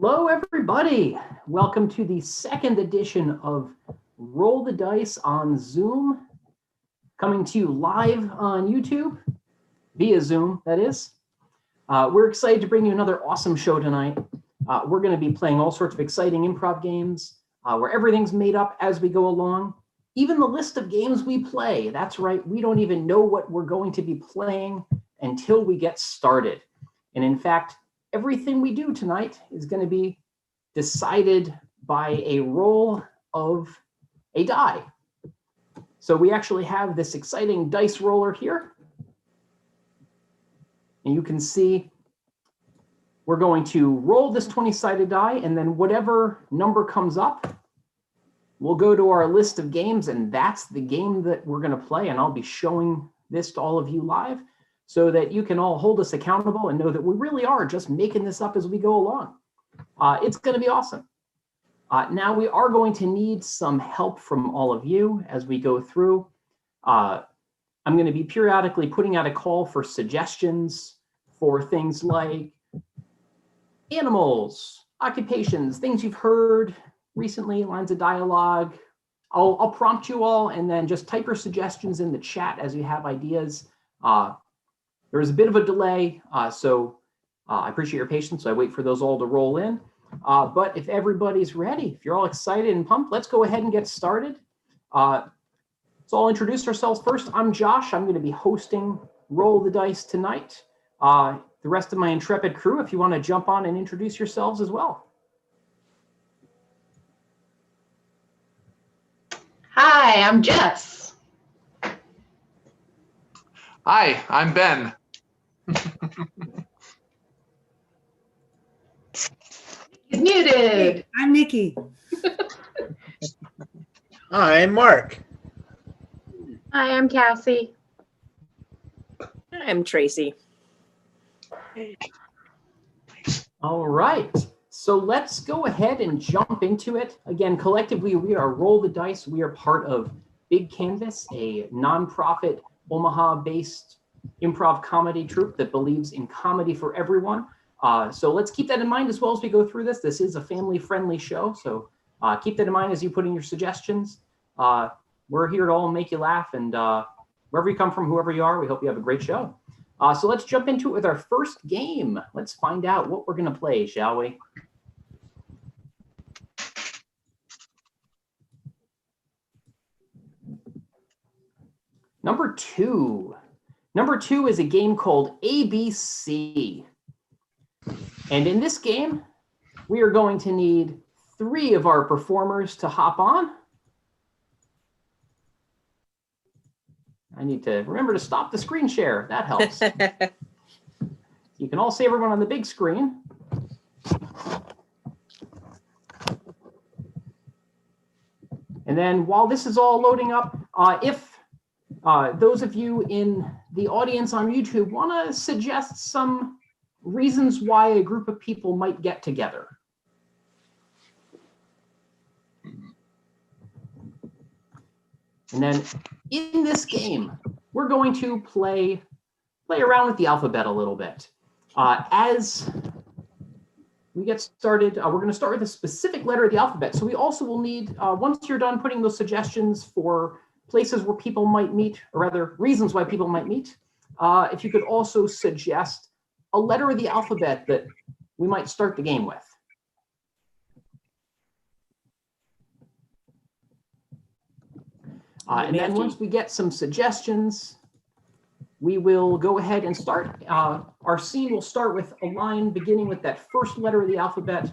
Hello, everybody. Welcome to the second edition of Roll the Dice on Zoom, coming to you live on YouTube, via Zoom, that is. We're excited to bring you another awesome show tonight. We're going to be playing all sorts of exciting improv games where everything's made up as we go along. Even the list of games we play, that's right, we don't even know what we're going to be playing until we get started. And in fact, everything we do tonight is going to be decided by a roll of a die. So we actually have this exciting dice roller here. And you can see we're going to roll this 20-sided die, and then whatever number comes up, we'll go to our list of games, and that's the game that we're going to play. And I'll be showing this to all of you live, so that you can all hold us accountable and know that we really are just making this up as we go along. It's going to be awesome. Now we are going to need some help from all of you as we go through. I'm going to be periodically putting out a call for suggestions for things like animals, occupations, things you've heard recently, lines of dialogue. I'll prompt you all and then just type your suggestions in the chat as you have ideas. There's a bit of a delay, so I appreciate your patience. So I wait for those all to roll in. But if everybody's ready, if you're all excited and pumped, let's go ahead and get started. So I'll introduce ourselves first. I'm Josh. I'm going to be hosting Roll the Dice tonight. The rest of my intrepid crew, if you want to jump on and introduce yourselves as well. Hi, I'm Jess. Hi, I'm Ben. He's muted. I'm Nikki. Hi, I'm Mark. Hi, I'm Cassie. I'm Tracie. All right, so let's go ahead and jump into it. Again, collectively, we are Roll the Dice. We are part of Big Canvas, a nonprofit Omaha-based improv comedy troupe that believes in comedy for everyone. So let's keep that in mind as well as we go through this. This is a family-friendly show, so keep that in mind as you put in your suggestions. We're here to all make you laugh, and wherever you come from, whoever you are, we hope you have a great show. So let's jump into it with our first game. Let's find out what we're going to play, shall we? Number two. Number two is a game called ABC. And in this game, we are going to need 3 of our performers to hop on. I need to remember to stop the screen share. That helps. You can all see everyone on the big screen. And then while this is all loading up, if those of you in the audience on YouTube want to suggest some reasons why a group of people might get together. And then in this game, we're going to play around with the alphabet a little bit. As we get started, we're going to start with a specific letter of the alphabet. So we also will need, once you're done putting those suggestions for places where people might meet, or rather reasons why people might meet, if you could also suggest a letter of the alphabet that we might start the game with. And then once we get some suggestions, we will go ahead and start. Our scene will start with a line beginning with that first letter of the alphabet.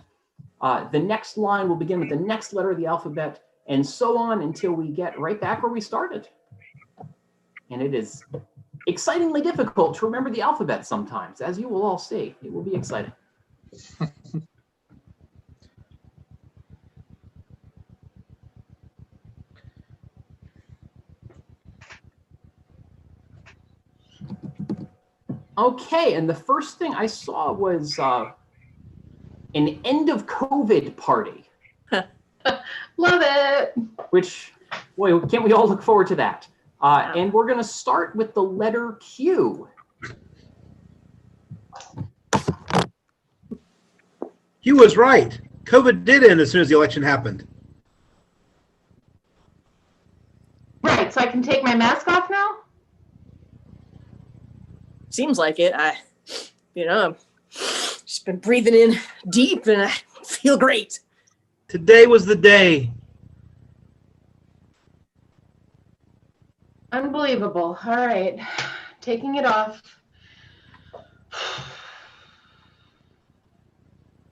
The next line will begin with the next letter of the alphabet, and so on until we get right back where we started. And it is excitingly difficult to remember the alphabet sometimes, as you will all see. It will be exciting. Okay, and the first thing I saw was an end of COVID party. Love it. Which, boy, can't we all look forward to that? And we're going to start with the letter Q. He was right. COVID did end as soon as the election happened. Right, so I can take my mask off now? Seems like it. I've just been breathing in deep and I feel great. Today was the day. Unbelievable. All right, taking it off.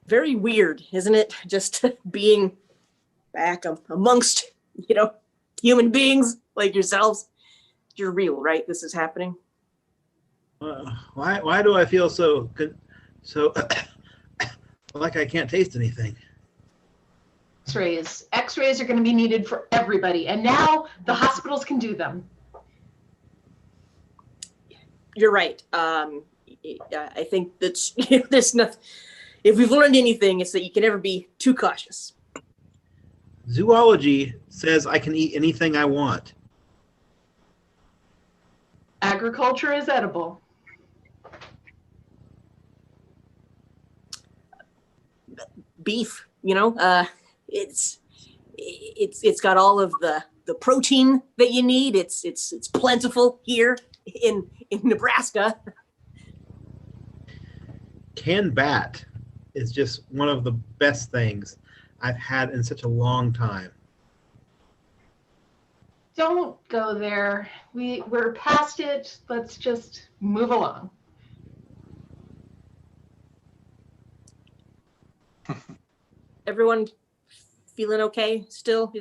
Very weird, isn't it? Just being back amongst, human beings like yourselves. You're real, right? This is happening. Why do I feel so like I can't taste anything? X-rays. X-rays are going to be needed for everybody, and now the hospitals can do them. You're right. I think that's there's nothing. If we've learned anything, it's that you can never be too cautious. Zoology says I can eat anything I want. Agriculture is edible. Beef, it's got all of the protein that you need. It's plentiful here in Nebraska. Canned bat is just one of the best things I've had in such a long time. Don't go there. We're past it. Let's just move along. Everyone feeling okay still? I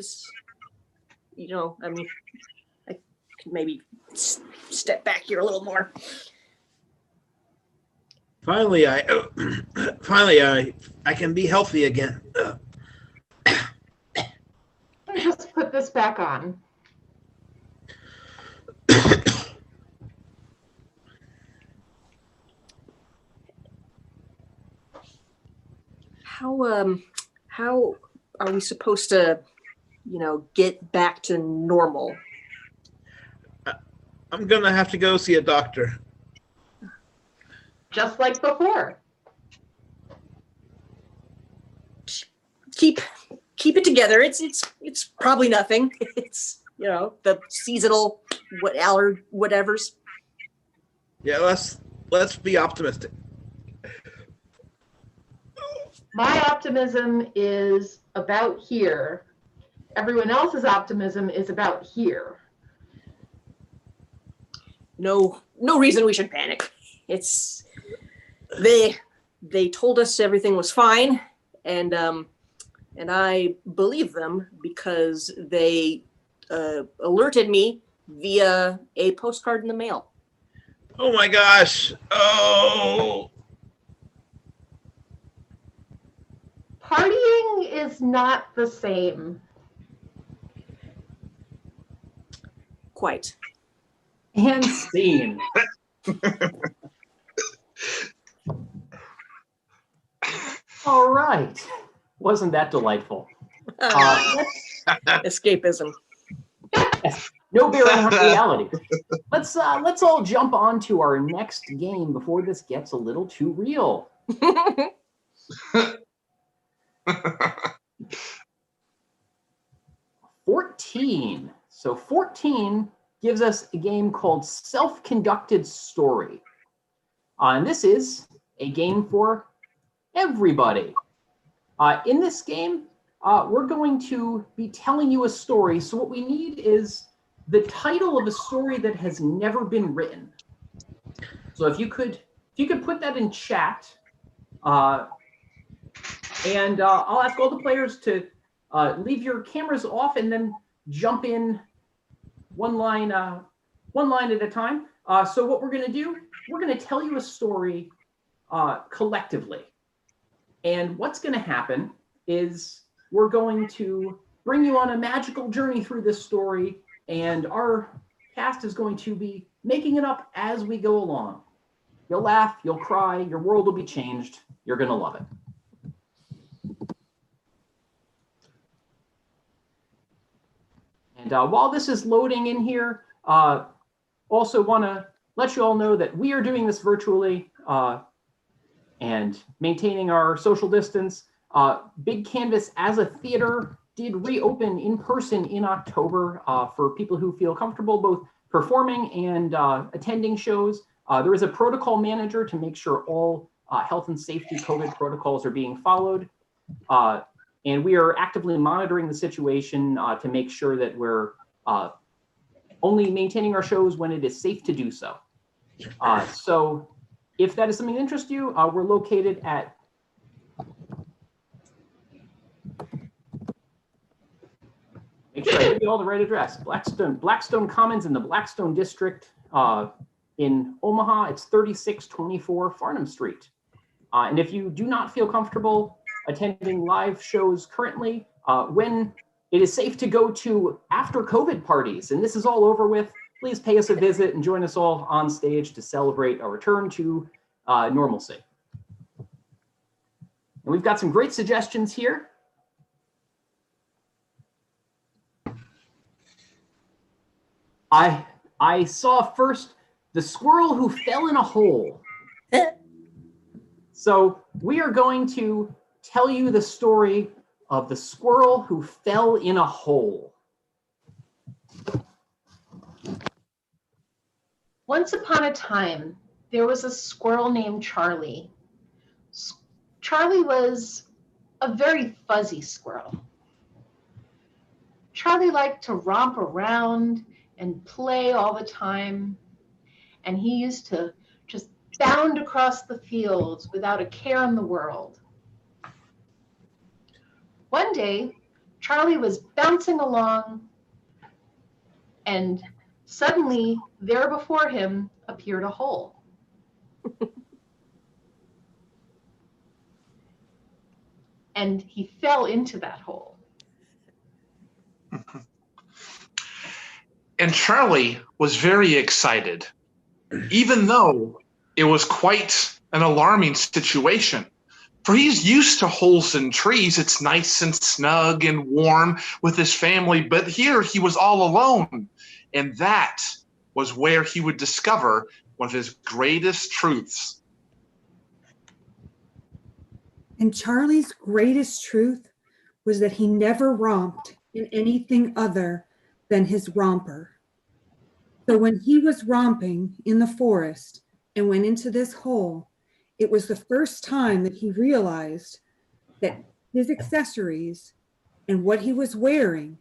could maybe step back here a little more. Finally, I can be healthy again. Just put this back on. How are we supposed to, get back to normal? I'm gonna have to go see a doctor. Just like before. Keep it together. It's probably nothing. It's the seasonal whatevers. Yeah, let's be optimistic. My optimism is about here. Everyone else's optimism is about here. No reason we should panic. It's they told us everything was fine, and I believe them because they alerted me via a postcard in the mail. Oh my gosh! Oh. Partying is not the same. Quite. And scene. All right. Wasn't that delightful? Escapism. No bearing on reality. Let's all jump on to our next game before this gets a little too real. 14. So 14 gives us a game called Self-Conducted Story. And this is a game for everybody. In this game, we're going to be telling you a story. So what we need is the title of a story that has never been written. So if you could put that in chat, and I'll ask all the players to leave your cameras off and then jump in one line at a time. So what we're going to do, we're going to tell you a story collectively. And what's going to happen is we're going to bring you on a magical journey through this story, and our cast is going to be making it up as we go along. You'll laugh, you'll cry, your world will be changed. You're going to love it. And while this is loading in here, also want to let you all know that we are doing this virtually. and maintaining our social distance. Big Canvas as a theater did reopen in person in October for people who feel comfortable both performing and attending shows. There is a protocol manager to make sure all health and safety COVID protocols are being followed. And we are actively monitoring the situation to make sure that we're only maintaining our shows when it is safe to do so. So if that is something that interests you, we're located at make sure I give you all the right address. Blackstone Commons in the Blackstone District in Omaha. It's 3624 Farnham Street. And if you do not feel comfortable attending live shows currently, when it is safe to go to after COVID parties, and this is all over with, please pay us a visit and join us all on stage to celebrate our return to normalcy. And we've got some great suggestions here. I saw first The Squirrel Who Fell in a Hole. So we are going to tell you the story of the squirrel who fell in a hole. Once upon a time, there was a squirrel named Charlie. Charlie was a very fuzzy squirrel. Charlie liked to romp around and play all the time, and he used to just bound across the fields without a care in the world. One day, Charlie was bouncing along, and suddenly, there before him appeared a hole. And he fell into that hole. And Charlie was very excited, even though it was quite an alarming situation. For he's used to holes in trees. It's nice and snug and warm with his family, but here he was all alone. And that was where he would discover one of his greatest truths. And Charlie's greatest truth was that he never romped in anything other than his romper. So when he was romping in the forest and went into this hole, it was the first time that he realized that his accessories and what he was wearing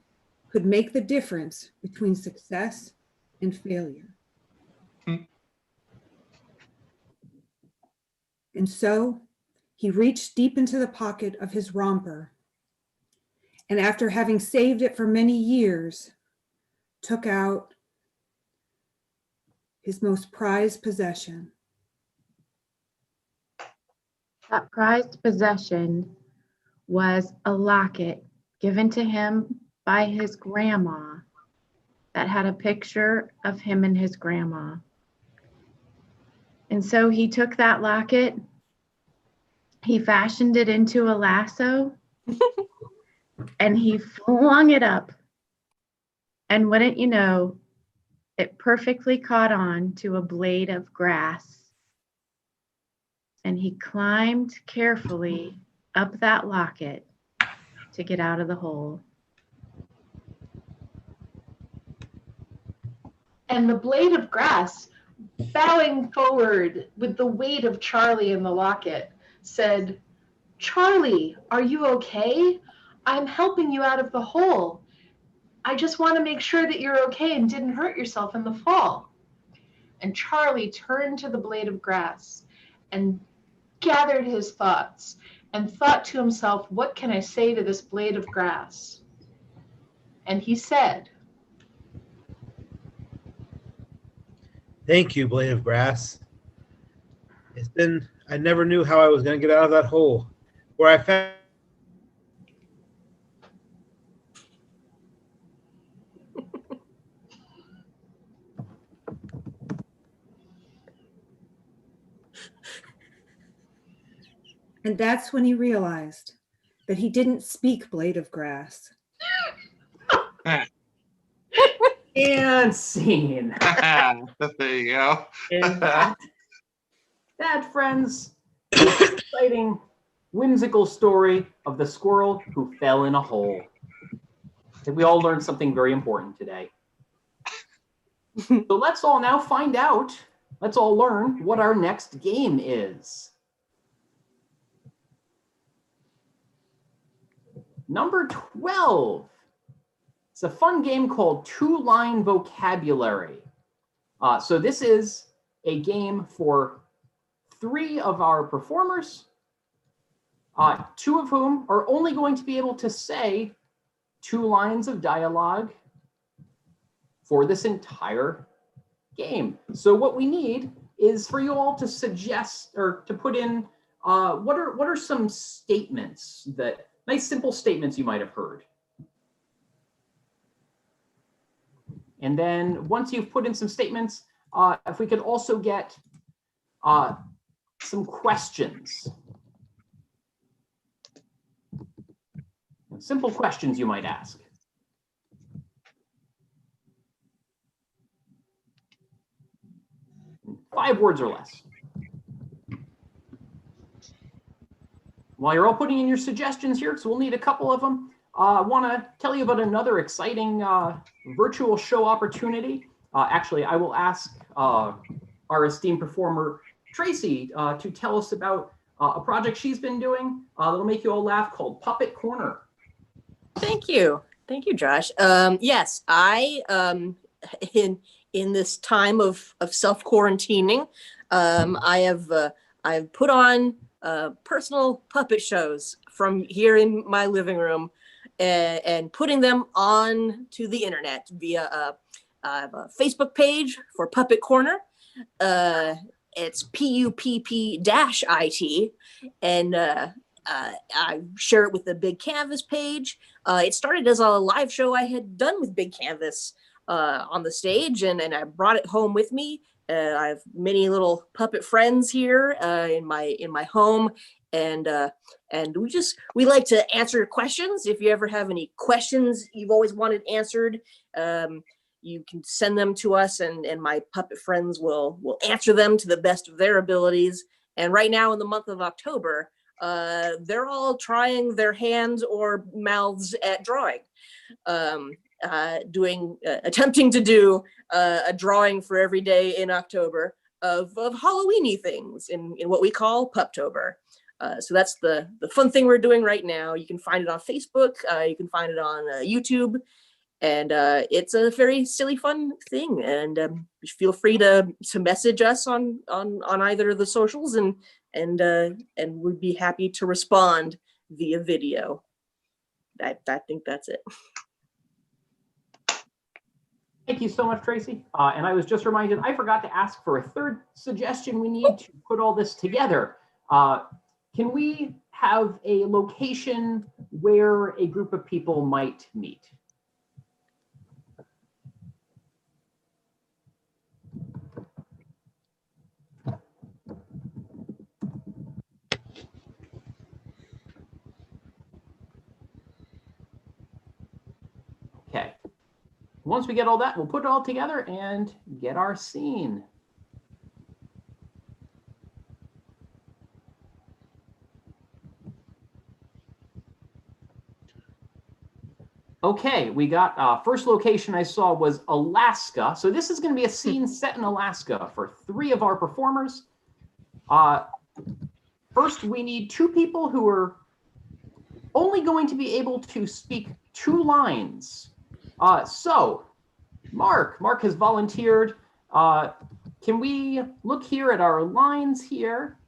could make the difference between success and failure. And so he reached deep into the pocket of his romper, and after having saved it for many years, took out his most prized possession. That prized possession was a locket given to him by his grandma that had a picture of him and his grandma. And so he took that locket, he fashioned it into a lasso, and he flung it up. And wouldn't you know, it perfectly caught on to a blade of grass. And he climbed carefully up that locket to get out of the hole. And the blade of grass, bowing forward with the weight of Charlie in the locket, said, "Charlie, are you okay? I'm helping you out of the hole. I just want to make sure that you're okay and didn't hurt yourself in the fall." And Charlie turned to the blade of grass and gathered his thoughts and thought to himself, what can I say to this blade of grass? And he said, Thank you, blade of grass. I never knew how I was going to get out of that hole. Where I found And that's when he realized that he didn't speak blade of grass. And scene. There you go. And that, friends, the exciting, whimsical story of the squirrel who fell in a hole. I think we all learned something very important today. So let's all now find out, let's all learn what our next game is. Number 12. It's a fun game called Two-Line Vocabulary. So this is a game for 3 of our performers, 2 of whom are only going to be able to say 2 lines of dialogue for this entire game. So what we need is for you all to suggest or to put in what are some statements, that nice simple statements you might have heard. And then once you've put in some statements, if we could also get some questions. Simple questions you might ask. Five words or less. While you're all putting in your suggestions here, so we'll need a couple of them, I want to tell you about another exciting virtual show opportunity. Actually, I will ask our esteemed performer, Tracie, to tell us about a project she's been doing that'll make you all laugh called Pupp-it Corner. Thank you. Thank you, Josh. Yes, I, in this time of self-quarantining, I've put on personal puppet shows from here in my living room and putting them on to the internet via I have a Facebook page for Pupp-it Corner. It's PUPP-IT, and I share it with the Big Canvas page. It started as a live show I had done with Big Canvas on the stage, and I brought it home with me. I have many little puppet friends here in my home, and we like to answer questions. If you ever have any questions you've always wanted answered, you can send them to us, and my puppet friends will answer them to the best of their abilities. And right now in the month of October, they're all trying their hands or mouths at drawing, attempting to do a drawing for every day in October of Halloween-y things in what we call Pupptober. So that's the fun thing we're doing right now. You can find it on Facebook. You can find it on YouTube. And it's a very silly, fun thing. And feel free to message us on either of the socials, and we'd be happy to respond via video. I think that's it. Thank you so much, Tracie. And I was just reminded, I forgot to ask for a third suggestion. We need to put all this together. Can we have a location where a group of people might meet? Okay. Once we get all that, we'll put it all together and get our scene. Okay, we got first location I saw was Alaska. So this is going to be a scene set in Alaska for 3 of our performers. First, we need 2 people who are only going to be able to speak 2 lines. So Mark has volunteered. Can we look here at our lines here?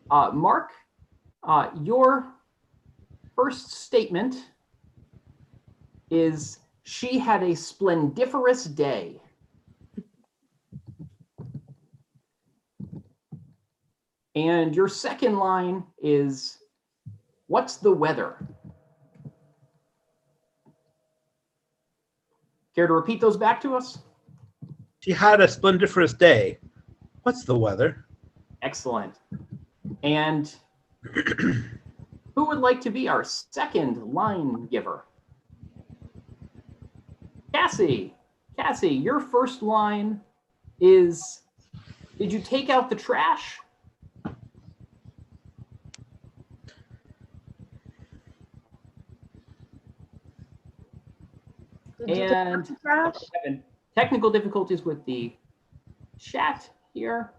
Mark, your first statement is, "She had a splendiferous day." And your second line is, "What's the weather?" Care to repeat those back to us? She had a splendiferous day. What's the weather? Excellent. And who would like to be our second line giver? Cassi. Cassi, your first line is, "Did you take out the trash?" Did you take out And the trash? having technical difficulties with the chat here.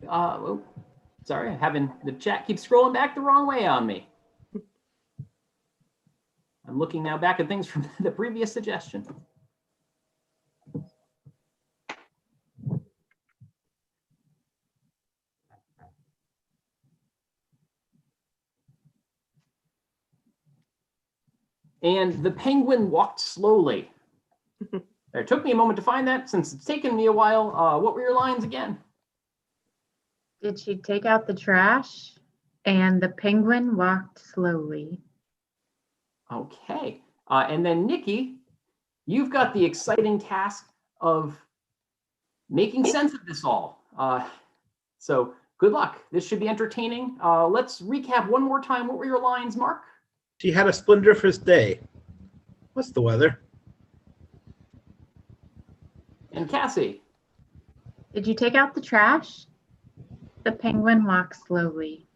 Oh, sorry, having the chat keeps scrolling back the wrong way on me. I'm looking now back at things from the previous suggestion. And the penguin walked slowly. It took me a moment to find that since it's taken me a while. What were your lines again? Did she take out the trash? And the penguin walked slowly. Okay. And then Nikki, you've got the exciting task of making sense of this all. So good luck. This should be entertaining. Let's recap one more time. What were your lines, Mark? She had a splendiferous day. What's the weather? And Cassie? Did you take out the trash? The penguin walked slowly.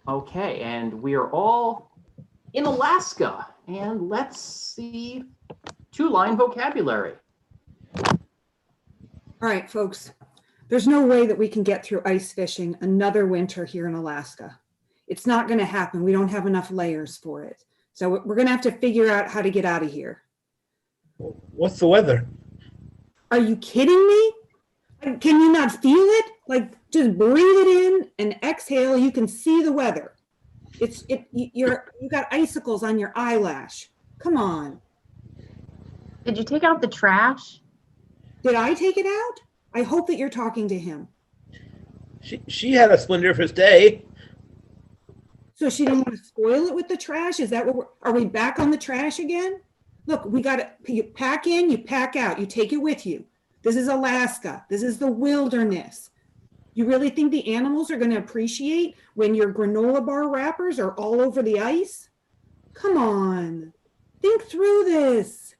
Okay, and we are all in Alaska. And let's see, 2-line vocabulary. All right, folks. There's no way that we can get through ice fishing another winter here in Alaska. It's not going to happen. We don't have enough layers for it. So we're going to have to figure out how to get out of here. What's the weather? Are you kidding me? Can you not feel it? Like, just breathe it in and exhale. You can see the weather. You got icicles on your eyelash. Come on. Did you take out the trash? Did I take it out? I hope that you're talking to him. She had a splendiferous day. So she didn't want to spoil it with the trash? Is that what are we back on the trash again? Look, we got to, you pack in, you pack out, you take it with you. This is Alaska. This is the wilderness. You really think the animals are going to appreciate when your granola bar wrappers are all over the ice? Come on, think through this.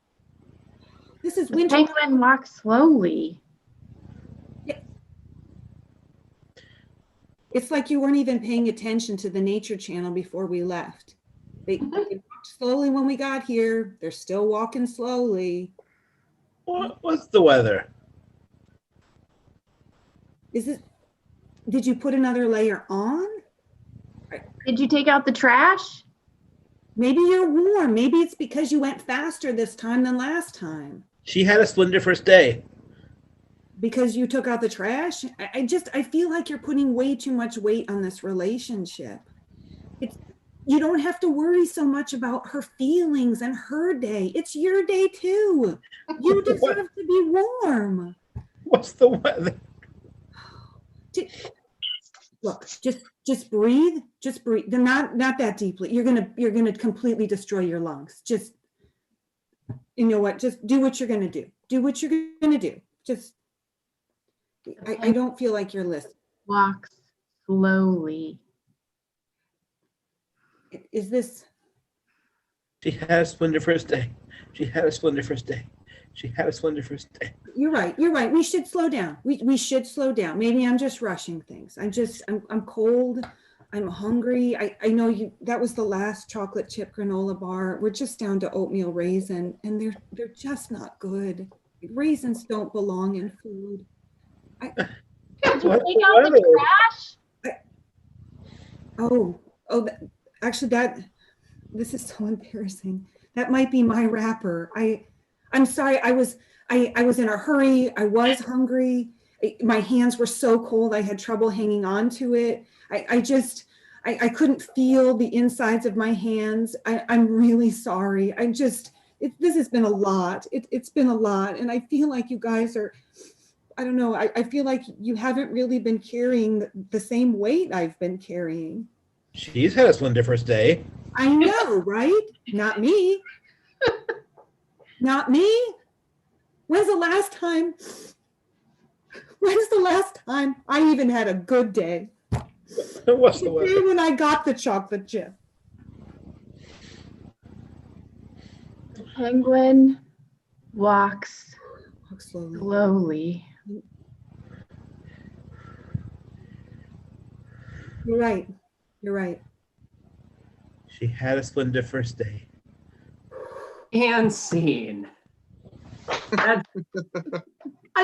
This is The winter. penguin walked slowly. It's like you weren't even paying attention to the Nature Channel before we left. They walked slowly when we got here. They're still walking slowly. What's the weather? Did you put another layer on? Did you take out the trash? Maybe you're warm. Maybe it's because you went faster this time than last time. She had a splendiferous day. Because you took out the trash? I feel like you're putting way too much weight on this relationship. You don't have to worry so much about her feelings and her day. It's your day too. You deserve to be warm. What's the weather? Look, just breathe. Just breathe. They're not that deeply. You're gonna completely destroy your lungs. Just, you know what? Just do what you're gonna do. Do what you're gonna do. Just. I don't feel like you're listening. Walks slowly. Is this? She had a splendiferous day. She had a splendiferous day. She had a splendiferous day. You're right. You're right. We should slow down. We should slow down. Maybe I'm just rushing things. I'm cold. I'm hungry. I know that was the last chocolate chip granola bar. We're just down to oatmeal raisin, and they're just not good. Raisins don't belong in food. Did you take out the trash? This is so embarrassing. That might be my wrapper. I'm sorry. I was in a hurry. I was hungry. My hands were so cold. I had trouble hanging on to it. I couldn't feel the insides of my hands. I'm really sorry. This has been a lot. It's been a lot. And I feel like you guys are, I don't know. I feel like you haven't really been carrying the same weight I've been carrying. She's had a splendiferous day. I know, right? Not me. Not me. When's the last time I even had a good day? What's the weather? The day when I got the chocolate chip. The penguin walks Walk slowly. slowly. You're right. You're right. She had a splendiferous day. And scene. I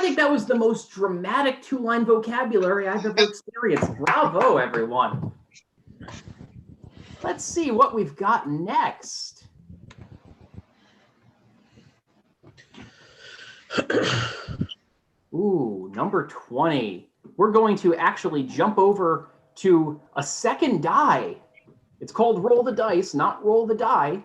think that was the most dramatic two-line vocabulary I've ever experienced. Bravo, everyone. Let's see what we've got next. Ooh, number 20. We're going to actually jump over to a second die. It's called Roll the Dice, not Roll the Die.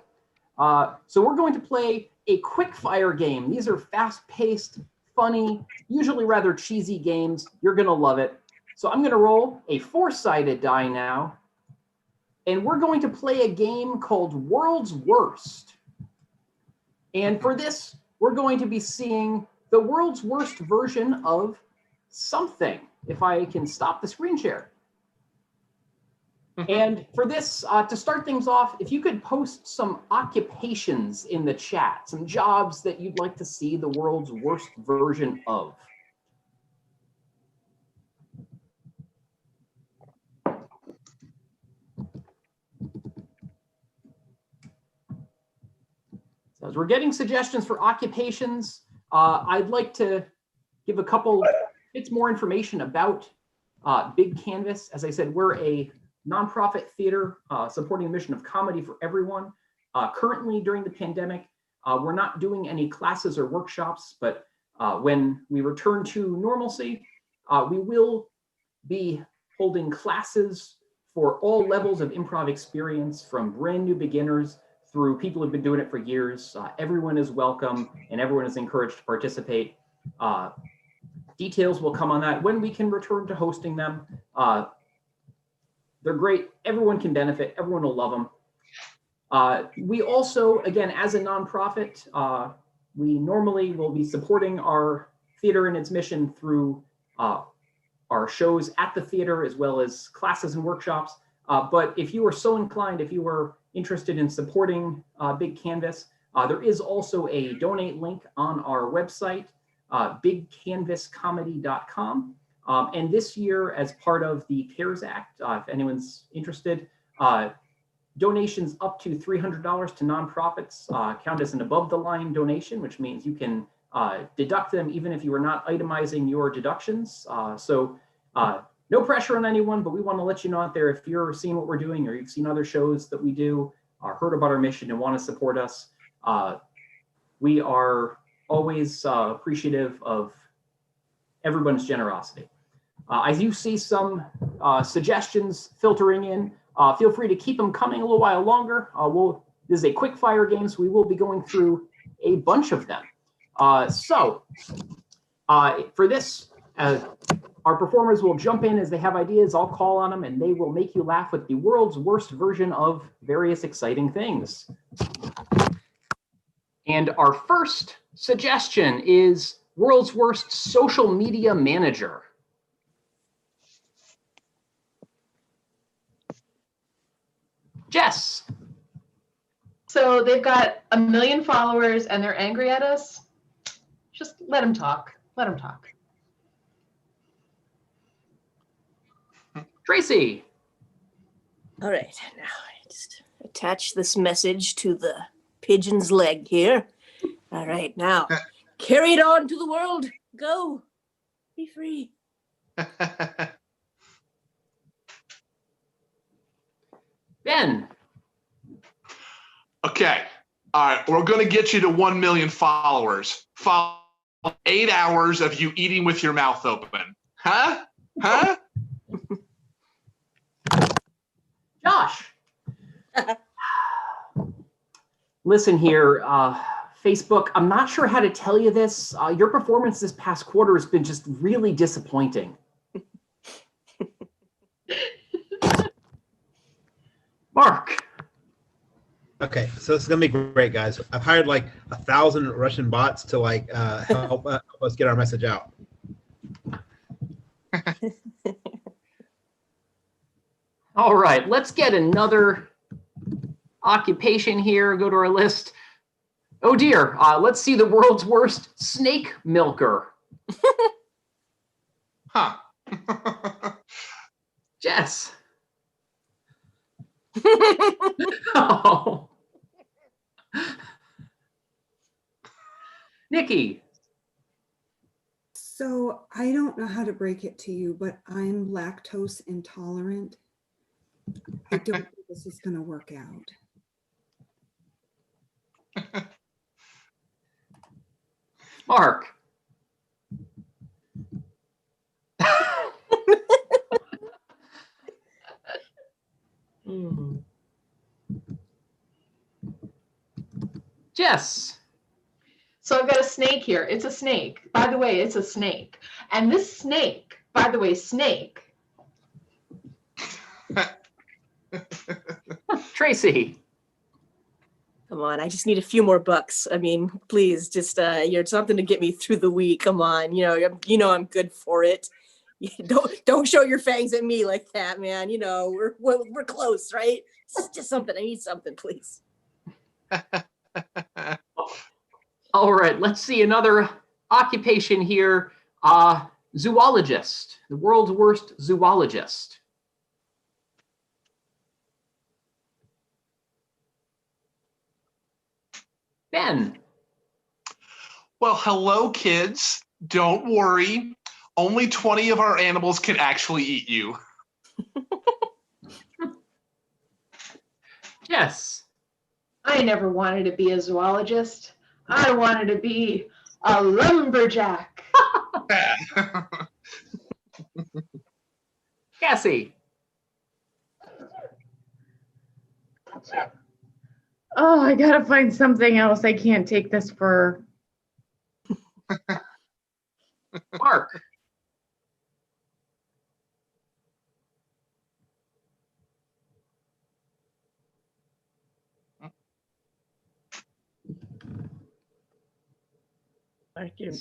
So we're going to play a quick fire game. These are fast-paced, funny, usually rather cheesy games. You're going to love it. So I'm going to roll a 4-sided die now. And we're going to play a game called World's Worst. And for this, we're going to be seeing the world's worst version of something. If I can stop the screen share. And for this, to start things off, if you could post some occupations in the chat, some jobs that you'd like to see the world's worst version of. So as we're getting suggestions for occupations, I'd like to give a couple bits more information about Big Canvas. As I said, we're a nonprofit theater supporting the mission of comedy for everyone. Currently, during the pandemic, we're not doing any classes or workshops, but when we return to normalcy, we will be holding classes for all levels of improv experience, from brand new beginners through people who've been doing it for years. Everyone is welcome and everyone is encouraged to participate. Details will come on that when we can return to hosting them. They're great. Everyone can benefit. Everyone will love them. We also, again, as a nonprofit, we normally will be supporting our theater and its mission through our shows at the theater, as well as classes and workshops. But if you are so inclined, if you are interested in supporting Big Canvas, there is also a donate link on our website, bigcanvascomedy.com. And this year, as part of the CARES Act, if anyone's interested, donations up to $300 to nonprofits count as an above the line donation, which means you can deduct them even if you are not itemizing your deductions. So no pressure on anyone, but we want to let you know out there, if you're seeing what we're doing or you've seen other shows that we do, or heard about our mission and want to support us, we are always appreciative of everyone's generosity. I do see some suggestions filtering in. Feel free to keep them coming a little while longer. This is a quick fire game, so we will be going through a bunch of them. For this, our performers will jump in as they have ideas. I'll call on them, and they will make you laugh with the world's worst version of various exciting things. And our first suggestion is world's worst social media manager. Jess. So they've got 1 million followers and they're angry at us. Just let them talk. Let them talk. Tracie. All right, now I just attach this message to the pigeon's leg here. All right, now carry it on to the world. Go. Be free. Ben. Okay. All right. We're going to get you to 1 million followers. Follow 8 hours of you eating with your mouth open. Huh? Huh? Josh. Listen here, Facebook, I'm not sure how to tell you this. Your performance this past quarter has been just really disappointing. Mark. Okay, so this is gonna be great, guys. I've hired like 1,000 Russian bots to like help us get our message out. All right, let's get another occupation here. Go to our list. Oh dear, let's see the world's worst snake milker. Huh. Jess. Oh. Nikki. So I don't know how to break it to you, but I'm lactose intolerant. I don't think this is going to work out. Mark. Jess. So I've got a snake here. It's a snake. By the way, it's a snake. And this snake, by the way, snake. Tracie. Come on, I just need a few more bucks. I mean, please, just you're something to get me through the week. Come on, I'm good for it. Don't show your fangs at me like that, man. We're close, right? It's just something. I need something, please. All right, let's see another occupation here. Zoologist, the world's worst zoologist. Ben. Well, hello, kids. Don't worry. Only 20 of our animals can actually eat you. Yes. I never wanted to be a zoologist. I wanted to be a lumberjack. Cassi. Oh, I gotta find something else. I can't take this fur. Mark.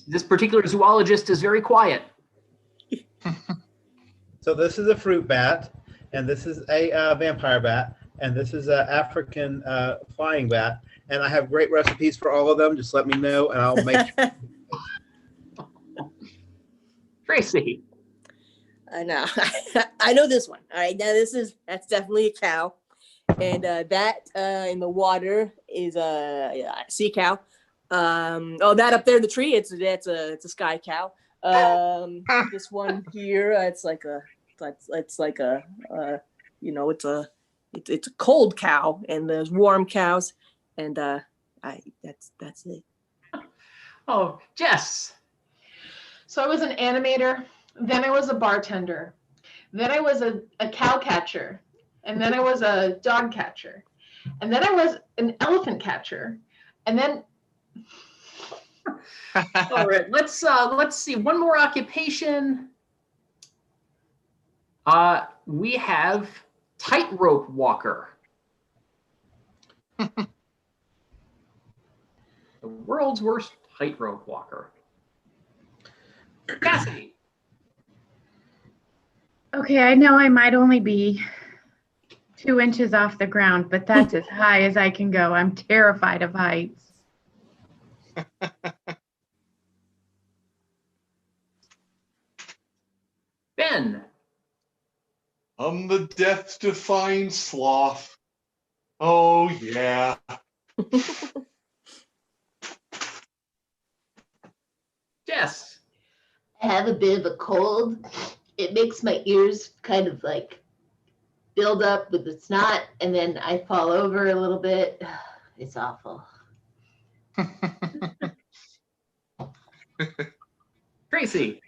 This particular zoologist is very quiet. So this is a fruit bat, and this is a vampire bat, and this is an African flying bat. And I have great recipes for all of them. Just let me know, and I'll make sure. Tracie. I know. I know this one. All right, now that's definitely a cow, and that in the water is a sea cow. That up there in the tree, it's a sky cow. This one here, it's a cold cow, and there's warm cows, and that's it. Oh, Jess. So I was an animator, then I was a bartender, then I was a cow catcher, and then I was a dog catcher, and then I was an elephant catcher, and then All right, let's see one more occupation. We have tightrope walker. The world's worst tightrope walker. Cassi. Okay, I know I might only be 2 inches off the ground, but that's as high as I can go. I'm terrified of heights. Ben. I'm the death-defying sloth. Oh, yeah. Jess. I have a bit of a cold. It makes my ears kind of like build up with the snot, and then I fall over a little bit. It's awful. Tracie.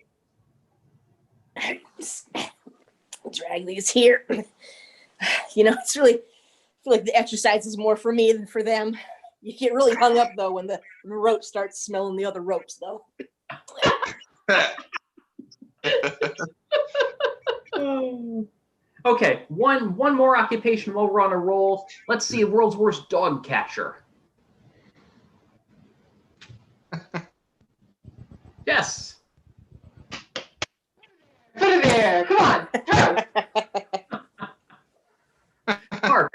Drag these here. It's really, I feel like the exercise is more for me than for them. You get really hung up though when the rope starts smelling the other ropes though. Okay, one more occupation while we're on a roll. Let's see, world's worst dog catcher. Yes. Put it there. Come on. Mark.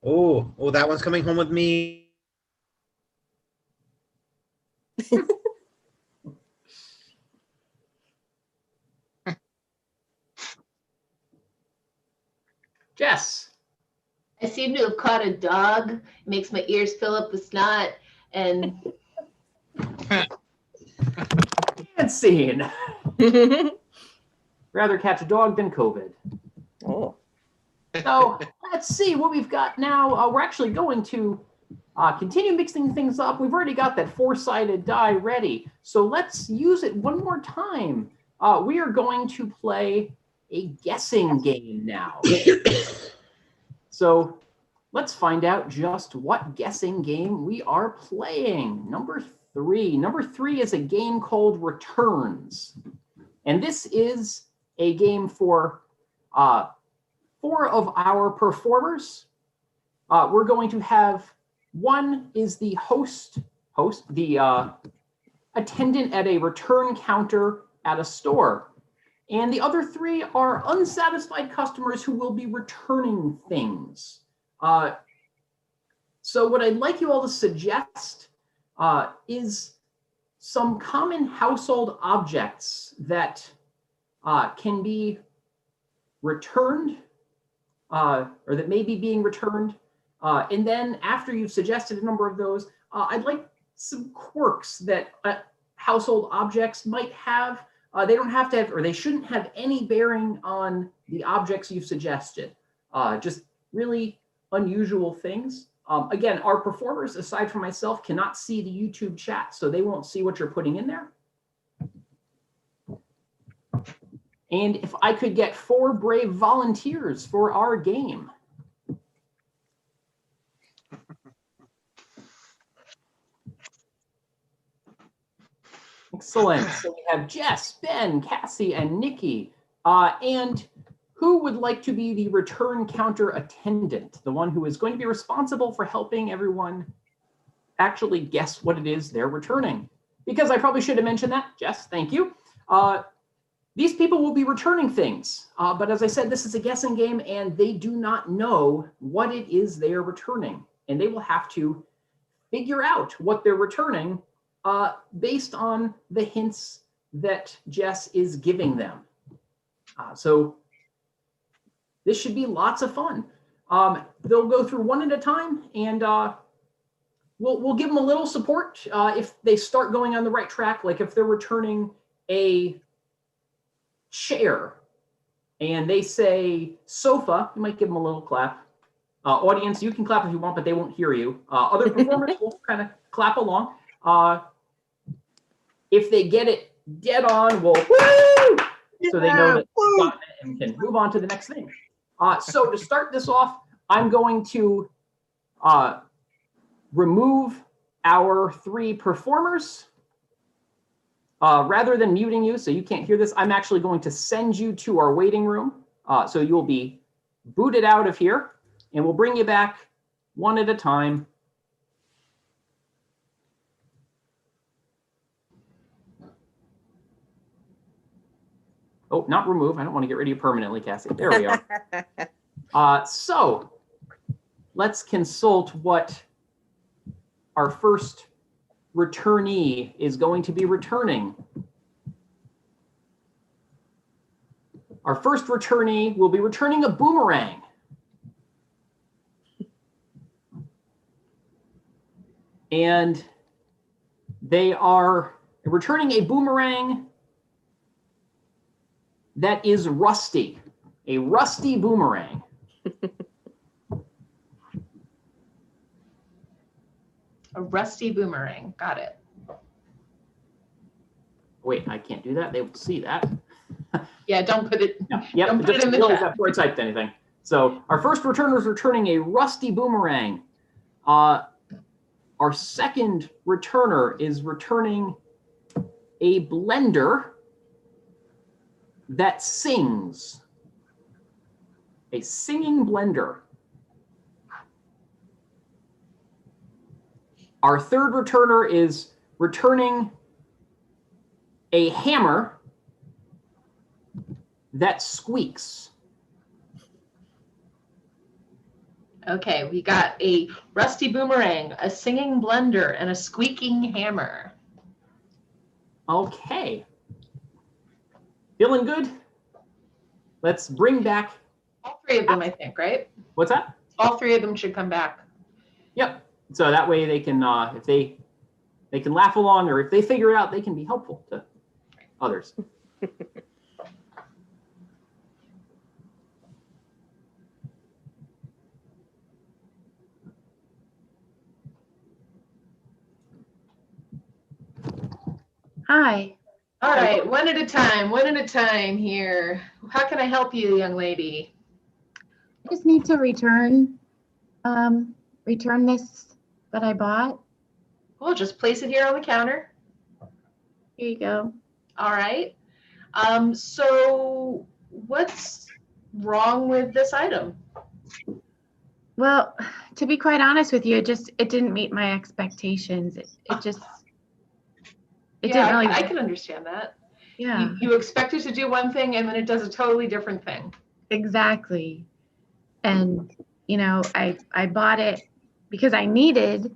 Oh, that one's coming home with me. Jess. I seem to have caught a dog. It makes my ears fill up with snot. And And scene. Rather catch a dog than COVID. Oh. So let's see what we've got now. We're actually going to continue mixing things up. We've already got that 4-sided die ready. So let's use it one more time. We are going to play a guessing game now. So let's find out just what guessing game we are playing. Number 3. Number 3 is a game called Returns. And this is a game for 4 of our performers. We're going to have one is the host, the attendant at a return counter at a store. And the other 3 are unsatisfied customers who will be returning things. So what I'd like you all to suggest is some common household objects that can be returned or that may be being returned. And then after you've suggested a number of those, I'd like some quirks that household objects might have. They don't have to have, or they shouldn't have any bearing on the objects you've suggested. Just really unusual things. Again, our performers, aside from myself, cannot see the YouTube chat, so they won't see what you're putting in there. And if I could get 4 brave volunteers for our game. Excellent. So we have Jess, Ben, Cassie, and Nikki. And who would like to be the return counter attendant, the one who is going to be responsible for helping everyone actually guess what it is they're returning? Because I probably should have mentioned that. Jess, thank you. These people will be returning things. But as I said, this is a guessing game, and they do not know what it is they are returning. And they will have to figure out what they're returning based on the hints that Jess is giving them. So this should be lots of fun. They'll go through one at a time, and we'll give them a little support if they start going on the right track. Like if they're returning a chair and they say sofa, you might give them a little clap. Audience, you can clap if you want, but they won't hear you. Other performers will kind of clap along. If they get it dead on, we'll woo! So they know that they've gotten it and can move on to the next thing. So to start this off, I'm going to remove our 3 performers. Rather than muting you so you can't hear this, I'm actually going to send you to our waiting room. So you'll be booted out of here, and we'll bring you back one at a time. Oh, not remove. I don't want to get rid of you permanently, Cassie. There we are. So let's consult what our first returnee is going to be returning. Our first returnee will be returning a boomerang. And they are returning a boomerang that is rusty, a rusty boomerang. a rusty boomerang. Got it. Wait, I can't do that. They will see that. Yeah, don't put it. No, yep, don't put it in the realize chat. before I typed anything. So our first returner is returning a rusty boomerang. Our second returner is returning a blender that sings. A singing blender. Our third returner is returning a hammer that squeaks. Okay, we got a rusty boomerang, a singing blender, and a squeaking hammer. Okay. Feeling good? Let's bring back. All 3 of them, I think, right? What's that? All three of them should come back. Yep. So that way they can, if they can laugh along, or if they figure it out, they can be helpful to others. Hi. All right, one at a time here. How can I help you, young lady? I just need to return this that I bought. We'll just place it here on the counter. Here you go. All right. So what's wrong with this item? Well, to be quite honest with you, it didn't meet my expectations. It didn't really. I can understand that. Yeah, You expect it to do one thing and then it does a totally different thing. exactly. And I bought it because I needed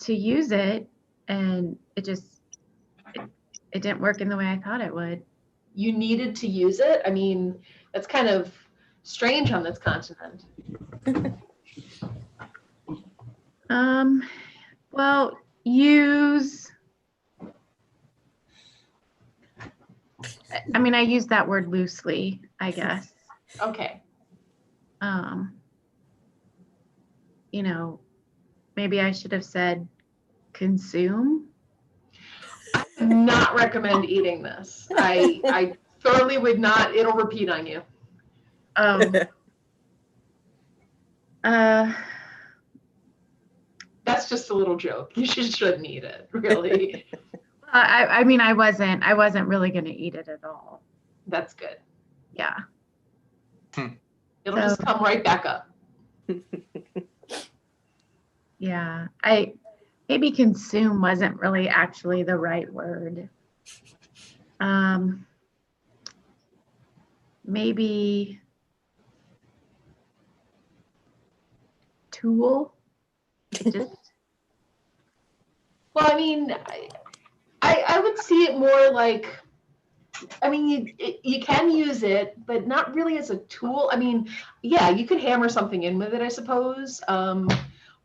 to use it, and it didn't work in the way I thought it would. You needed to use it? I mean, that's kind of strange on this continent. Well, use. I mean, I use that word loosely, I guess. Okay. Maybe I should have said consume. Not recommend eating this. I thoroughly would not. It'll repeat on you. That's just a little joke. You shouldn't eat it, really. I mean, I wasn't really going to eat it at all. That's good. Yeah. It'll just come right back up. Yeah. Maybe consume wasn't really actually the right word. Maybe tool. Well, I mean, I would see it more like, I mean, you can use it, but not really as a tool. I mean, yeah, you could hammer something in with it, I suppose,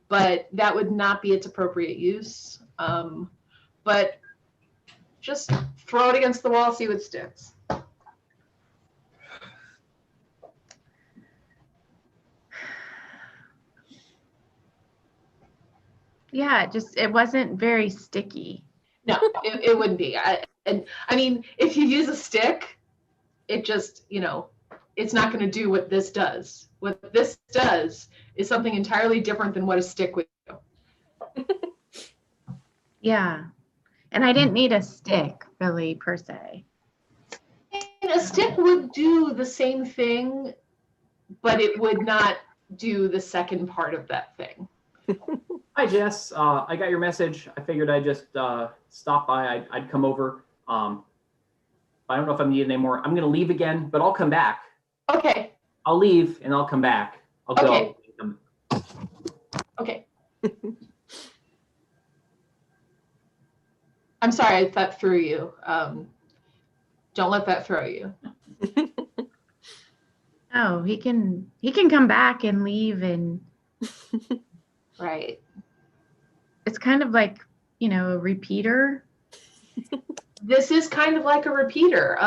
but that would not be its appropriate use. But just throw it against the wall, see what sticks. Yeah, it wasn't very sticky. No, it wouldn't be. I mean, if you use a stick, it just, it's not going to do what this does. What this does is something entirely different than what a stick would do. Yeah. And I didn't need a stick, really, per se. And a stick would do the same thing, but it would not do the second part of that thing. Hi, Jess. I got your message. I figured I'd just stop by. I'd come over. I don't know if I'm needed anymore. I'm going to leave again, but I'll come back. Okay. I'll leave and I'll come back. I'll go. Okay. I'm sorry that threw you. Don't let that throw you. Oh, he can come back and leave, and right. It's kind of like, a repeater. This is kind of like a repeater,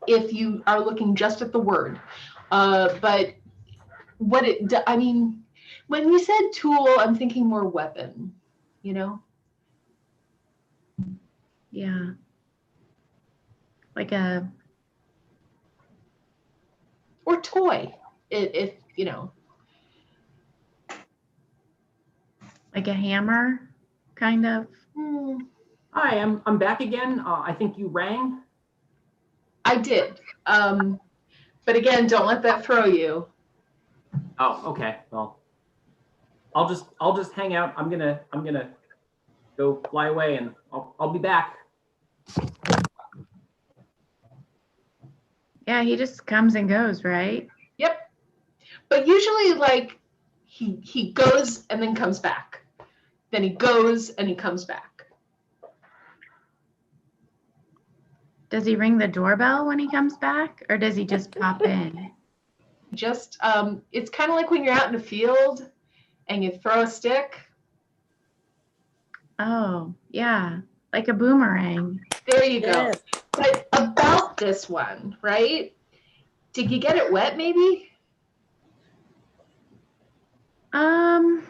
if you are looking just at the word. But I mean, when you said tool, I'm thinking more weapon, Yeah. Like or toy, if like a hammer, kind of. Hi, I'm back again. I think you rang. I did. But again, don't let that throw you. Oh, okay. Well, I'll just hang out. I'm gonna go fly away, and I'll be back. Yeah, he just comes and goes, right? Yep. But usually, like, he goes and then comes back. Then he goes and he comes back. Does he ring the doorbell when he comes back, or does he just pop in? Just, it's kind of like when you're out in the field and you throw a stick. Oh, yeah. Like a boomerang. There you go. Yes. But about this one, right? Did you get it wet maybe? I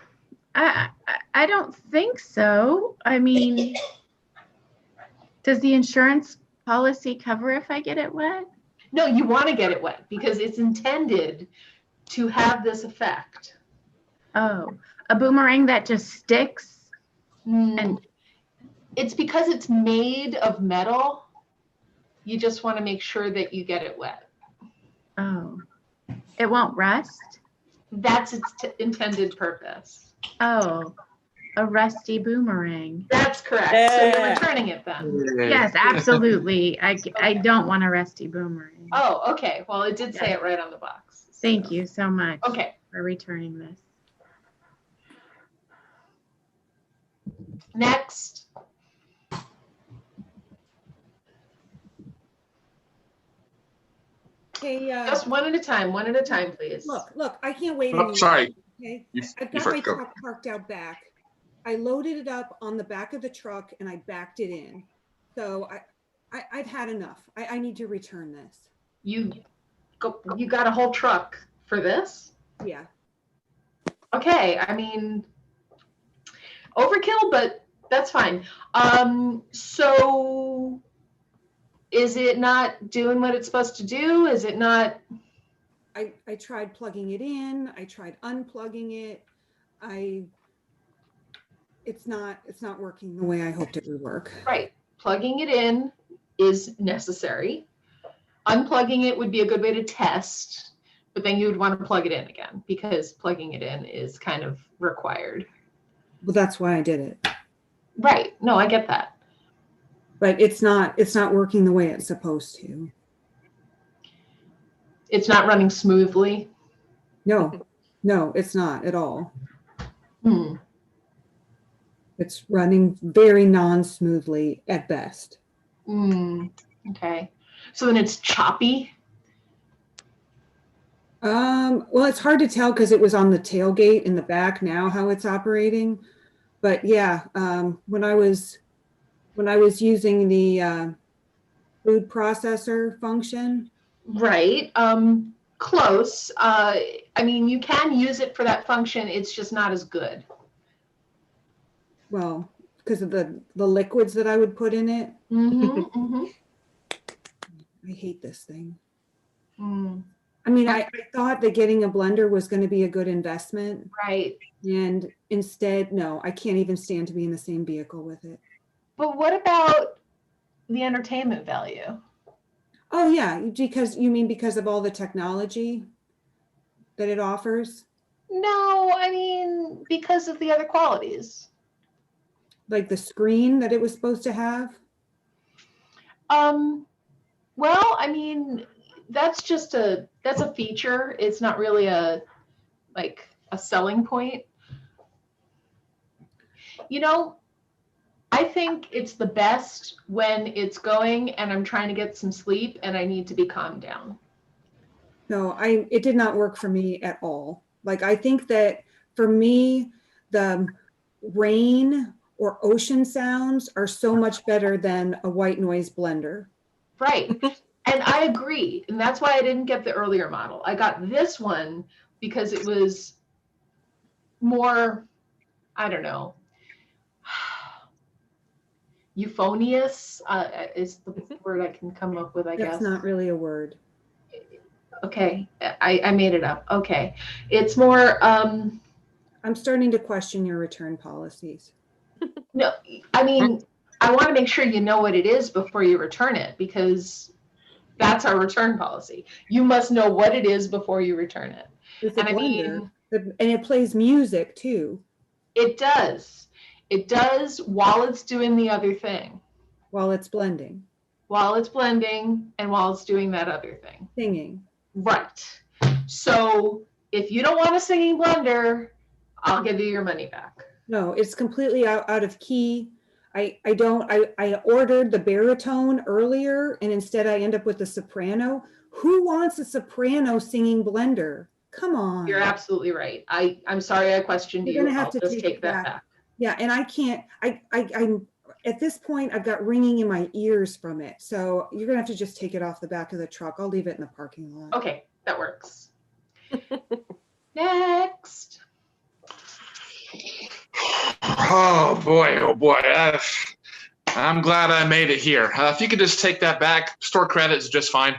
don't think so. I mean, does the insurance policy cover if I get it wet? No, you want to get it wet because it's intended to have this effect. Oh, a boomerang that just sticks? And it's because it's made of metal. You just want to make sure that you get it wet. Oh, it won't rust? That's its intended purpose. Oh, a rusty boomerang. That's correct. So you're Yeah. returning it then. Yes, absolutely. I don't want a rusty boomerang. Oh, okay. Well, it did say it right on the box. Thank you so much Okay. for returning this. Next. Hey, Just one at a time, please. look, I can't wait. Oh, anymore, sorry. Okay, You, I've you got my first go. truck parked out back. I loaded it up on the back of the truck and I backed it in. So I've had enough. I need to return this. You got a whole truck for this? Yeah. Okay, I mean, overkill, but that's fine. So is it not doing what it's supposed to do? Is it not? I tried plugging it in. I tried unplugging it. It's not working the way I hoped it would work. Right. Plugging it in is necessary. Unplugging it would be a good way to test, but then you would want to plug it in again because plugging it in is kind of required. Well, that's why I did it. Right. No, I get that. But it's not working the way it's supposed to. It's not running smoothly. No, it's not at all. Hmm. It's running very non-smoothly at best. Okay. So then it's choppy. Well, it's hard to tell because it was on the tailgate in the back now how it's operating. But yeah, when I was using the food processor function. Right. Close. I mean, you can use it for that function. It's just not as good. Well, because of the liquids that I would put in it. I hate this thing. I mean, I thought that getting a blender was going to be a good investment. Right. And instead, no, I can't even stand to be in the same vehicle with it. But what about the entertainment value? Oh yeah, because of all the technology that it offers? No, I mean, because of the other qualities. Like the screen that it was supposed to have? Well, I mean, that's a feature. It's not really a selling point. You know, I think it's the best when it's going and I'm trying to get some sleep and I need to be calmed down. No, it did not work for me at all. Like, I think that for me, the rain or ocean sounds are so much better than a white noise blender. Right. And I agree. And that's why I didn't get the earlier model. I got this one because it was more, I don't know, euphonious is the word I can come up with, I guess. That's not really a word. Okay, I made it up. Okay. It's more, I'm starting to question your return policies. no, I mean, I want to make sure you know what it is before you return it because that's our return policy. You must know what it is before you return it. It's a And I blender, mean, and it plays music too. it does. It does while it's doing the other thing. While it's blending. While it's blending and while it's doing that other thing. Singing. Right. So if you don't want a singing blender, I'll give you your money back. No, it's completely out of key. I ordered the baritone earlier and instead I end up with the soprano, Who wants a soprano singing blender? Come on. You're absolutely right. I'm sorry I questioned You're you. gonna have I'll to just take take it that back. back. Yeah, and I can't, I'm at this point, I've got ringing in my ears from it. So you're gonna have to just take it off the back of the truck. I'll leave it in the parking lot. Okay, that works. Next. Oh boy, oh boy. I'm glad I made it here. If you could just take that back, store credits just fine.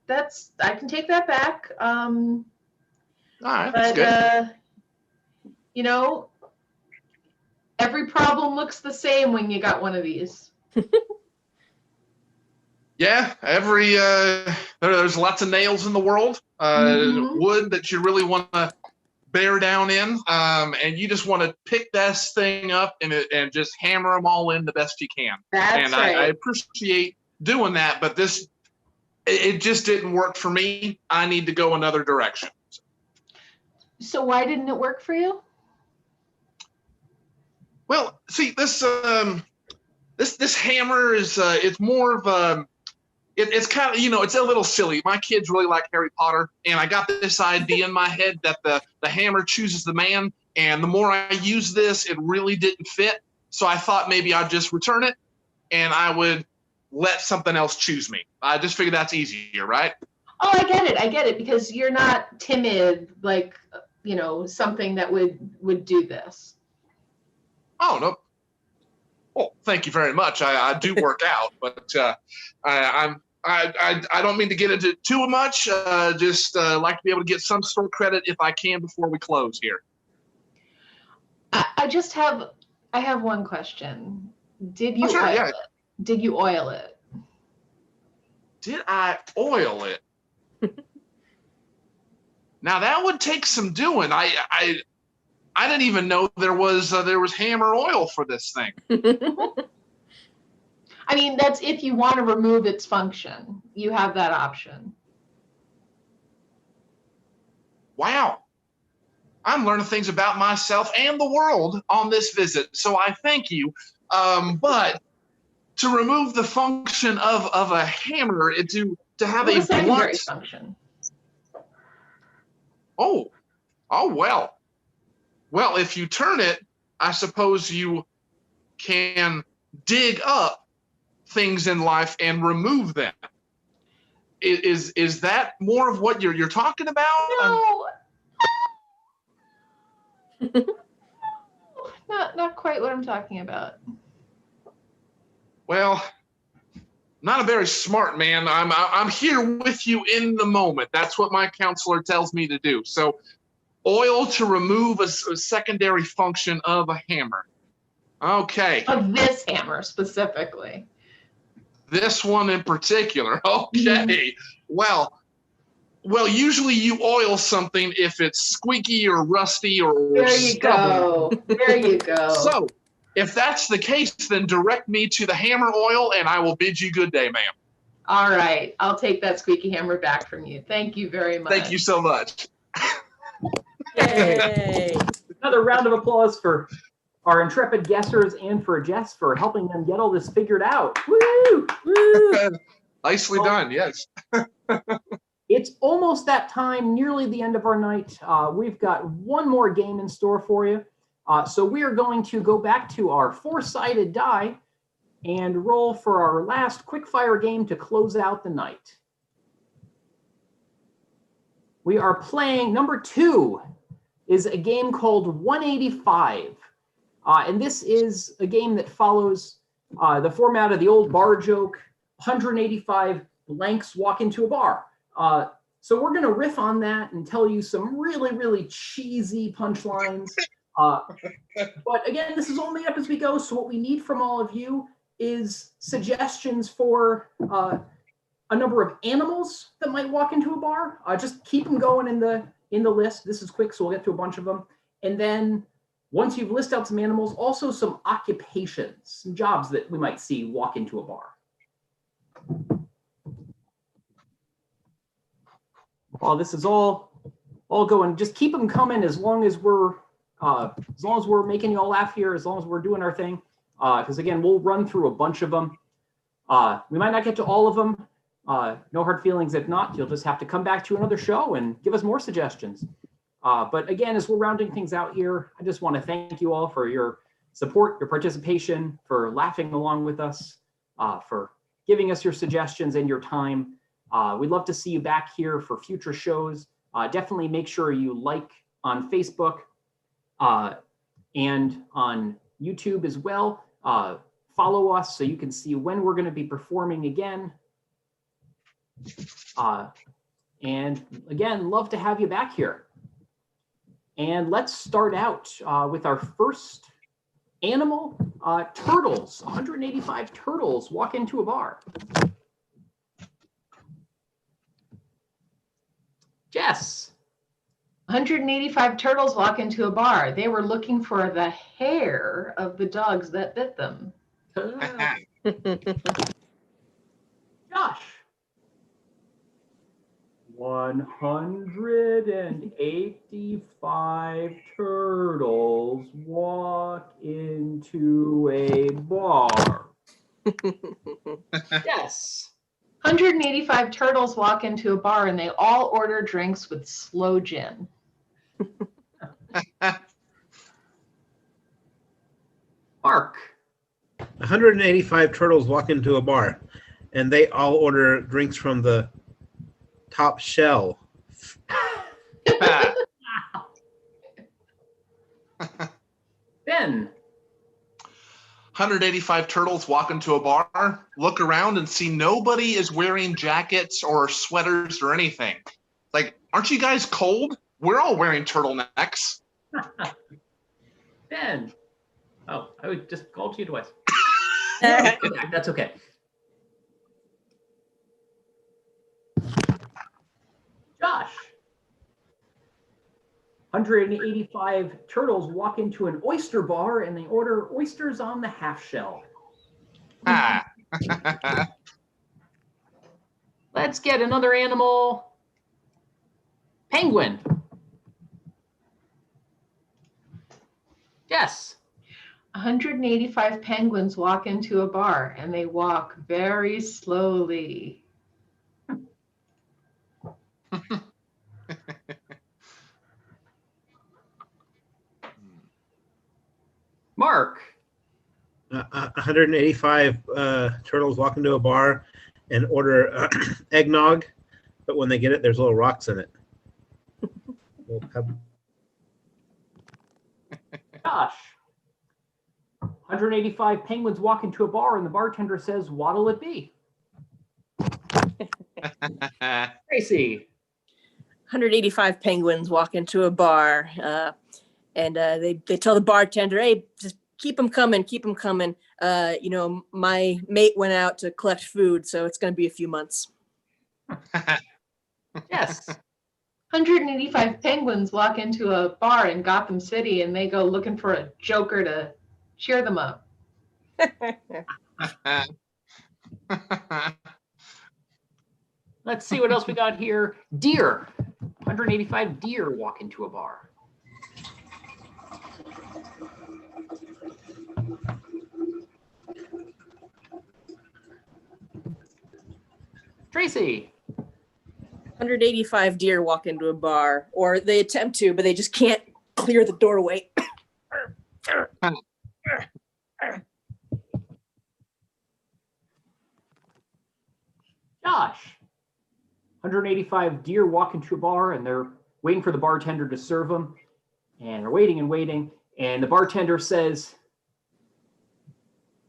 That's I can take that back. All right, that's But good. you know, every problem looks the same when you got one of these. Yeah, there's lots of nails in the world, Mhm. wood that you really want to bear down in, and you just want to pick this thing up and just hammer them all in the best you can. That's And right. I appreciate doing that, but it just didn't work for me. I need to go another direction. So why didn't it work for you? Well, see, this hammer is it's more of a it's kind of, it's a little silly. My kids really like Harry Potter, and I got this idea in my head that the hammer chooses the man, and the more I use this, it really didn't fit. So I thought maybe I'd just return it, and I would let something else choose me. I just figured that's easier, right? Oh, I get it, because you're not timid, like, something that would do this. Oh, no. Well, thank you very much. I do work out, but I don't mean to get into too much. Just like to be able to get some store credit if I can before we close here. I have one question. Did you sure, oil yeah. it? Did you oil it? Did I oil it? Now that would take some doing. I didn't even know there was hammer oil for this thing. I mean, that's if you want to remove its function. You have that option. Wow. I'm learning things about myself and the world on this visit, so I thank you. But to remove the function of a hammer, to have Well, a the secondary blunt. function. Oh well. Well, if you turn it, I suppose you can dig up things in life and remove them. Is that more of what you're talking about? No. Not quite what I'm talking about. Well, not a very smart man. I'm here with you in the moment. That's what my counselor tells me to do. So, oil to remove a secondary function of a hammer. Okay. Of this hammer specifically. This one in particular. Okay. Well, usually you oil something if it's squeaky or rusty or There you stubborn. go. There you go. So, if that's the case, then direct me to the hammer oil, and I will bid you good day, ma'am. All right. I'll take that squeaky hammer back from you. Thank you very much. Thank you so much. Yay. Another round of applause for our intrepid guessers and for Jess for helping them get all this figured out. Woo! Woo. Nicely done, yes. It's almost that time, nearly the end of our night. We've got one more game in store for you. So we are going to go back to our four-sided die and roll for our last quickfire game to close out the night. We are playing, number 2 is a game called 185. And this is a game that follows the format of the old bar joke, 185 blanks walk into a bar. So we're going to riff on that and tell you some really, really cheesy punchlines. But again, this is all made up as we go. So what we need from all of you is suggestions for a number of animals that might walk into a bar. Just keep them going in the list. This is quick, so we'll get to a bunch of them. And then once you've listed out some animals, also some occupations, some jobs that we might see walk into a bar. Well, this is all going. Just keep them coming as long as we're making you all laugh here, as long as we're doing our thing. Because again, we'll run through a bunch of them. We might not get to all of them. No hard feelings if not. You'll just have to come back to another show and give us more suggestions. But again, as we're rounding things out here, I just want to thank you all for your support, your participation, for laughing along with us, for giving us your suggestions and your time. We'd love to see you back here for future shows. Definitely make sure you like on Facebook and on YouTube as well. Follow us so you can see when we're going to be performing again. And again, love to have you back here. And let's start out with our first animal, turtles. 185 turtles walk into a bar. Jess. 185 turtles walk into a bar. They were looking for the hair of the dogs that bit them. Josh. 185 turtles walk into a bar. Yes. 185 turtles walk into a bar and they all order drinks with slow gin. Mark. 185 turtles walk into a bar, and they all order drinks from the top shelf. Ben. 185 turtles walk into a bar, look around and see nobody is wearing jackets or sweaters or anything. Like, aren't you guys cold? We're all wearing turtlenecks. Ben. Oh, I would just called you twice. That's okay. Josh. 185 turtles walk into an oyster bar and they order oysters on the half shell. Let's get another animal. Penguin. Yes. 185 penguins walk into a bar and they walk very slowly. Mark. 185 turtles walk into a bar and order eggnog, but when they get it, there's little rocks in it. Josh. 185 penguins walk into a bar and the bartender says, what'll it be? Tracie. 185 penguins walk into a bar and they tell the bartender, hey, just keep them coming, keep them coming. My mate went out to collect food, so it's going to be a few months. Yes. 185 penguins walk into a bar in Gotham City and they go looking for a joker to cheer them up. Let's see what else we got here. Deer. 185 deer walk into a bar. Tracie. 185 deer walk into a bar, or they attempt to, but they just can't clear the doorway. Josh. 185 deer walk into a bar and they're waiting for the bartender to serve them. And they're waiting and waiting. And the bartender says,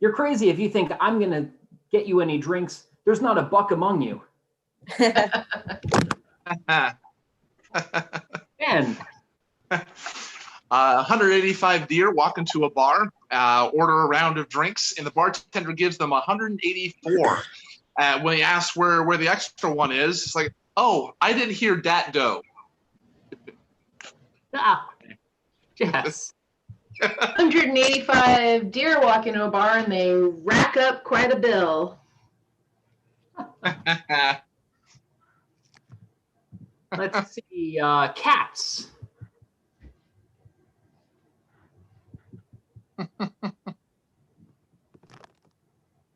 you're crazy if you think I'm going to get you any drinks. There's not a buck among you. Ben. 185 deer walk into a bar, order a round of drinks, and the bartender gives them 184. When he asks where the extra one is, it's like, oh, I didn't hear dat dough. Yes. 185 deer walk into a bar and they rack up quite a bill. Let's see. Cats.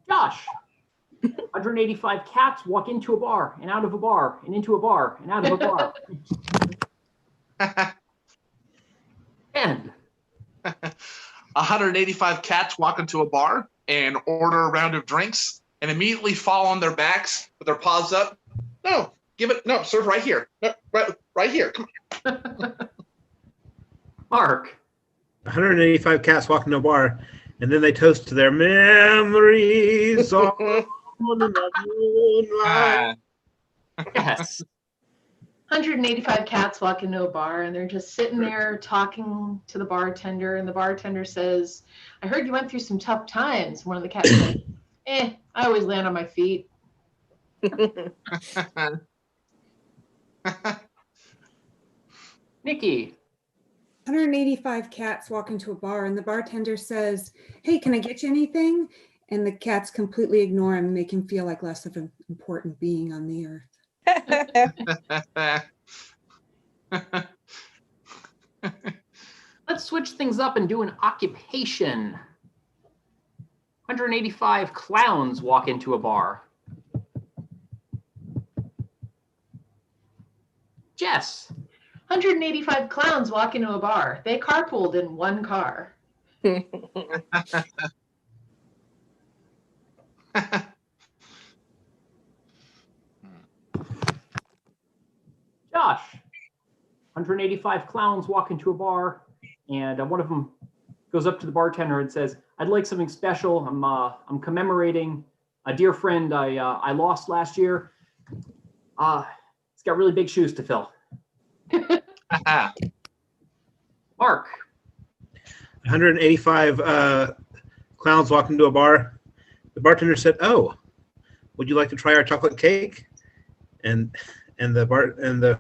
Josh. 185 cats walk into a bar and out of a bar and into a bar and out of a bar. And 185 cats walk into a bar and order a round of drinks and immediately fall on their backs with their paws up. No, serve right here. No, right here. Come on. Mark. 185 cats walk into a bar, and then they toast to their memories on the moonlight. Yes. 185 cats walk into a bar and they're just sitting there talking to the bartender, and the bartender says, I heard you went through some tough times. One of the cats said, I always land on my feet. Nikki. 185 cats walk into a bar and the bartender says, hey, can I get you anything? And the cats completely ignore him and make him feel like less of an important being on the earth. Let's switch things up and do an occupation. 185 clowns walk into a bar. Jess. 185 clowns walk into a bar. They carpooled in one car. Josh. 185 clowns walk into a bar, and one of them goes up to the bartender and says, I'd like something special. I'm commemorating a dear friend I lost last year. He's got really big shoes to fill. Mark. 185 clowns walk into a bar. The bartender said, "Oh, would you like to try our chocolate cake?" And the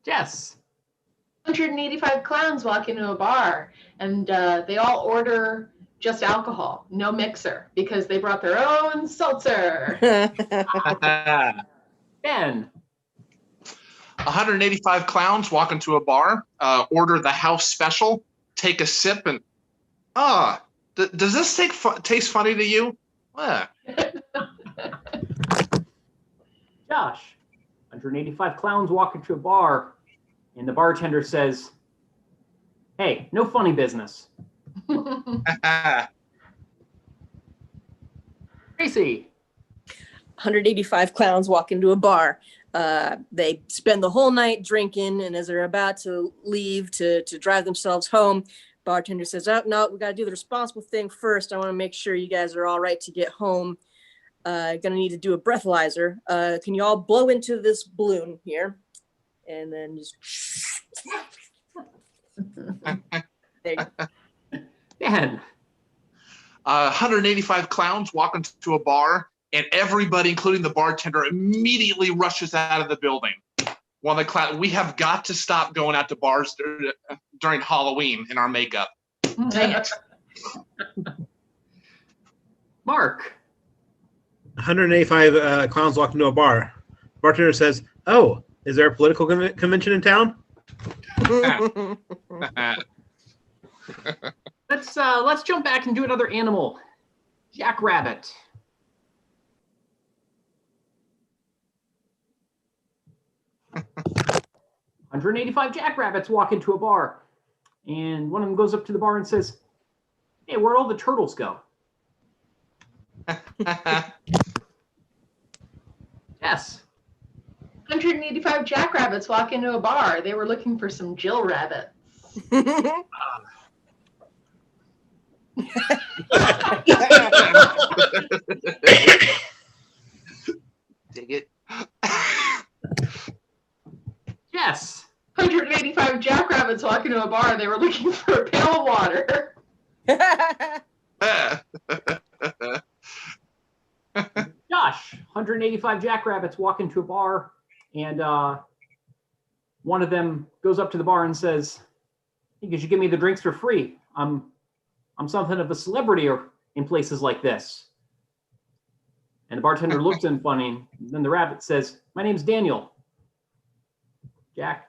Jess. 185 clowns walk into a bar and they all order just alcohol, no mixer, because they brought their own seltzer. Ben. 185 clowns walk into a bar, order the house special, take a sip, and does this taste funny to you? Josh. 185 clowns walk into a bar, and the bartender says, hey, no funny business. Tracie. 185 clowns walk into a bar. They spend the whole night drinking, and as they're about to leave to drive themselves home, bartender says, oh, no, we got to do the responsible thing first. I want to make sure you guys are all right to get home. Gonna need to do a breathalyzer. Can you all blow into this balloon here? And then just... There you go. Ben. 185 clowns walk into a bar, and everybody, including the bartender, immediately rushes out of the building. One of the clowns, we have got to stop going out to bars during Halloween in our makeup. Dang it. Mark. 185 clowns walk into a bar. Bartender says, "Oh, is there a political convention in town?" Let's jump back and do another animal. Jackrabbit. "185 jackrabbits walk into a bar, and one of them goes up to the bar and says, hey, where'd all the turtles go? Yes. 185 jackrabbits walk into a bar. They were looking for some Jill rabbits. Dig it. Yes. 185 jackrabbits walk into a bar. They were looking for a pail of water. Josh. 185 jackrabbits walk into a bar, and one of them goes up to the bar and says, hey, you should give me the drinks for free. I'm something of a celebrity in places like this. And the bartender looks at him funny. And then the rabbit says, my name's Daniel. Jack.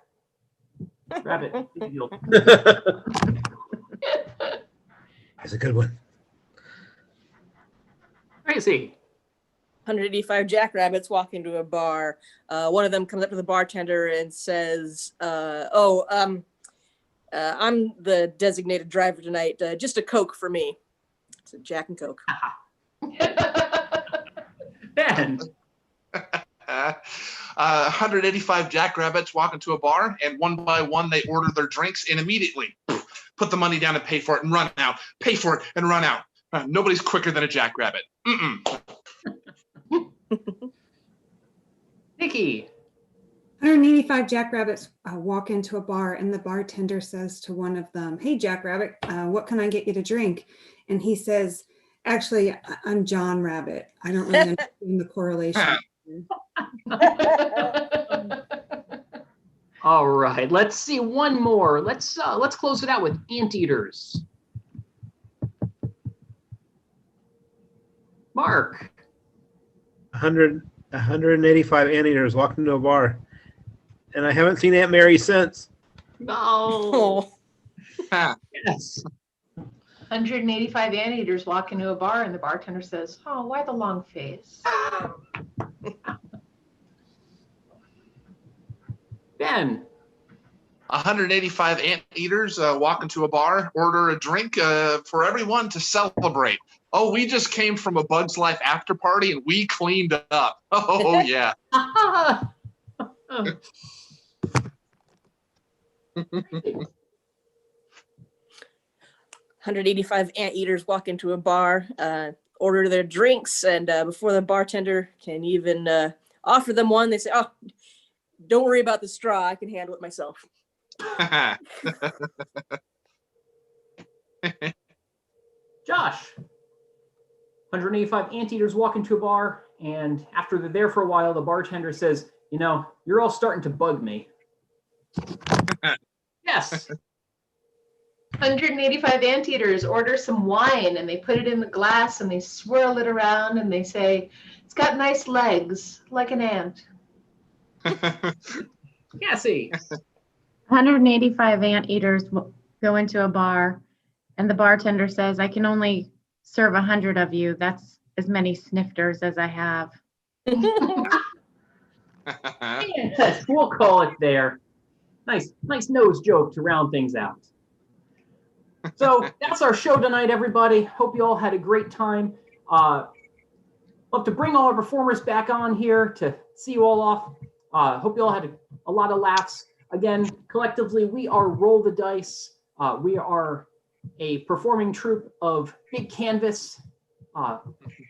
Rabbit. Big deal. That's a good one. Tracie. 185 jackrabbits walk into a bar. One of them comes up to the bartender and says, I'm the designated driver tonight. Just a Coke for me. It's a Jack and Coke. Ben. 185 jackrabbits walk into a bar, and one by one they order their drinks and immediately put the money down and pay for it and run out. Pay for it and run out. Nobody's quicker than a jackrabbit. Nikki. 185 jackrabbits walk into a bar, and the bartender says to one of them, "Hey, jackrabbit, what can I get you to drink?" And he says, "Actually, I'm John Rabbit. I don't really understand the correlation." All right, let's see one more. Let's close it out with anteaters. Mark. 185 anteaters walked into a bar, and I haven't seen Aunt Mary since. No. Yes. 185 anteaters walk into a bar, and the bartender says, "Oh, why the long face?" Ben. 185 anteaters walk into a bar, order a drink for everyone to celebrate. Oh, we just came from a Bug's Life after party and we cleaned up. Oh, yeah. 185 anteaters walk into a bar, order their drinks, and before the bartender can even offer them one, they say, "Oh, don't worry about the straw. I can handle it myself." Josh. 185 anteaters walk into a bar, and after they're there for a while, the bartender says, "You know, you're all starting to bug me." Yes. 185 anteaters order some wine, and they put it in the glass, and they swirl it around, and they say, "It's got nice legs, like an ant." Cassie. 185 anteaters go into a bar, and the bartender says, "I can only serve 100 of you. That's as many snifters as I have." Yes, we'll call it there. Nice nose joke to round things out. So that's our show tonight, everybody. Hope you all had a great time. Love to bring all our performers back on here to see you all off. Hope you all had a lot of laughs. Again, collectively, we are Roll the Dice. We are a performing troupe of Big Canvas,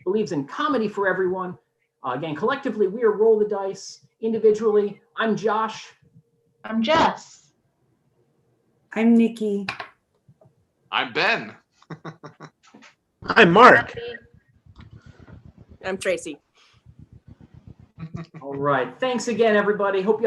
believes in comedy for everyone. Again, collectively, we are Roll the Dice. Individually, I'm Josh. I'm Jess. I'm Nikki. I'm Ben. I'm Mark. I'm Tracie. All right. Thanks again, everybody. Hope you all